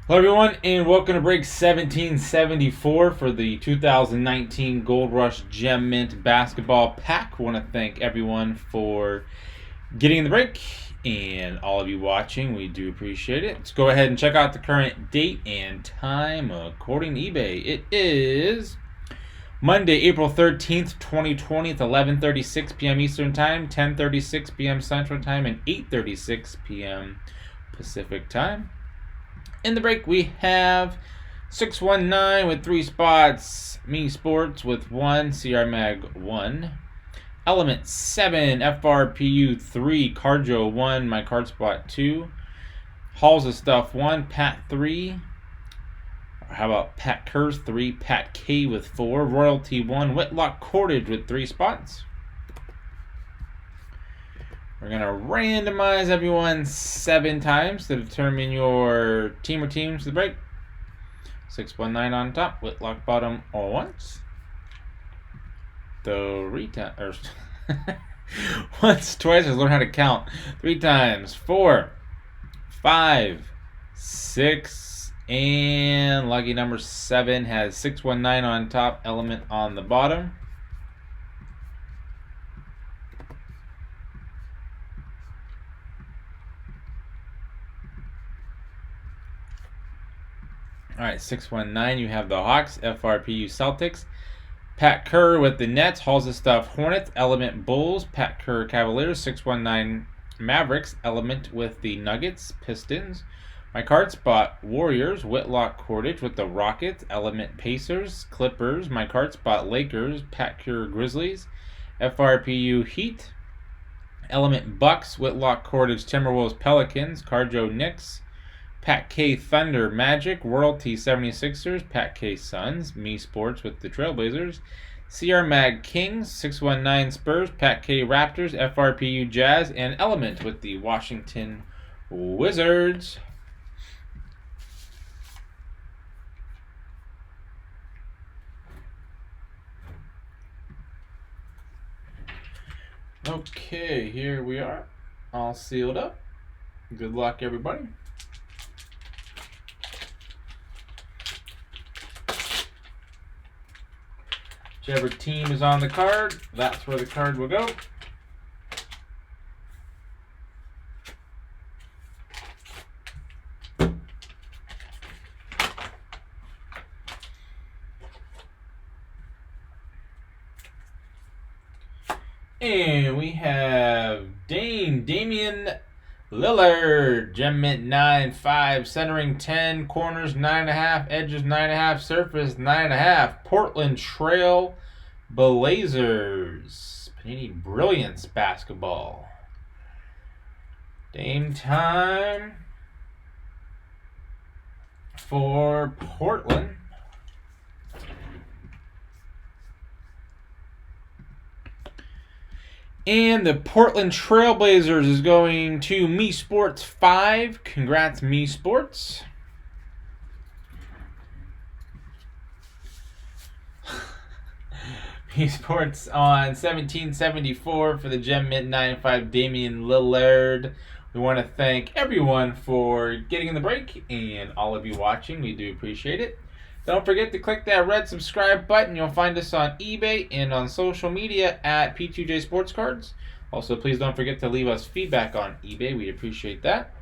Hello everyone, and welcome to break 1774 for the 2019 Gold Rush Gem Mint Basketball Pack. I want to thank everyone for getting in the break, and all of you watching, we do appreciate it. Let's go ahead and check out the current date and time according to eBay. It is Monday, April 13th, 2020. It's 11:36 p.m. Eastern Time, 10:36 p.m. Central Time, and 8:36 p.m. Pacific Time. In the break, we have 619 with 3 spots, Me Sports with 1, CR Mag 1, Element 7, FRPU 3, Carjo 1, My Card Spot 2, Halls of Stuff 1, Pat 3, how about Pat Kerrs 3, Pat K with 4, Royalty 1, Whitlock Cordage with 3 spots. We're going to randomize everyone 7 times to determine your team or teams to the break. 619 on top, Whitlock bottom all once. 3 times, once, twice, just learn how to count. 3 times, 4, 5, 6, and lucky number 7 has 619 on top, Element on the bottom. All right, 619, you have the Hawks, FRPU Celtics, Pat Kerr with the Nets, Halls of Stuff Hornets, Element Bulls, Pat Kerr Cavaliers, 619 Mavericks, Element with the Nuggets, Pistons, My Card Spot Warriors, Whitlock Cordage with the Rockets, Element Pacers, Clippers, My Card Spot Lakers, Pat Kerr Grizzlies, FRPU Heat, Element Bucks, Whitlock Cordage Timberwolves Pelicans, Carjo Knicks, Pat K Thunder Magic, Royalty 76ers, Pat K Suns, Me Sports with the Trailblazers, CR Mag Kings, 619 Spurs, Pat K Raptors, FRPU Jazz, and Element with the Washington Wizards. Okay, here we are, all sealed up. Good luck, everybody. Whichever team is on the card, that's where the card will go. And we have Damian Lillard, Gem Mint 9.5, centering 10, corners 9.5, edges 9.5, surface 9.5. Portland Trail Blazers, Panini Brilliance Basketball. Dame time for Portland. And the Portland Trailblazers is going to Me Sports 5. Congrats, Me Sports. Me Sports on 1774 for the Gem Mint 9.5 Damian Lillard. We want to thank everyone for getting in the break and all of you watching. We do appreciate it. Don't forget to click that red subscribe button. You'll find us on eBay and on social media at P2J Sports Cards. Also, please don't forget to leave us feedback on eBay. We appreciate that.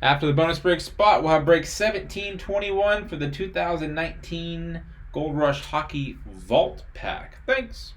After the bonus break spot, we'll have break 1721 for the 2019 Gold Rush Hockey Vault Pack. Thanks.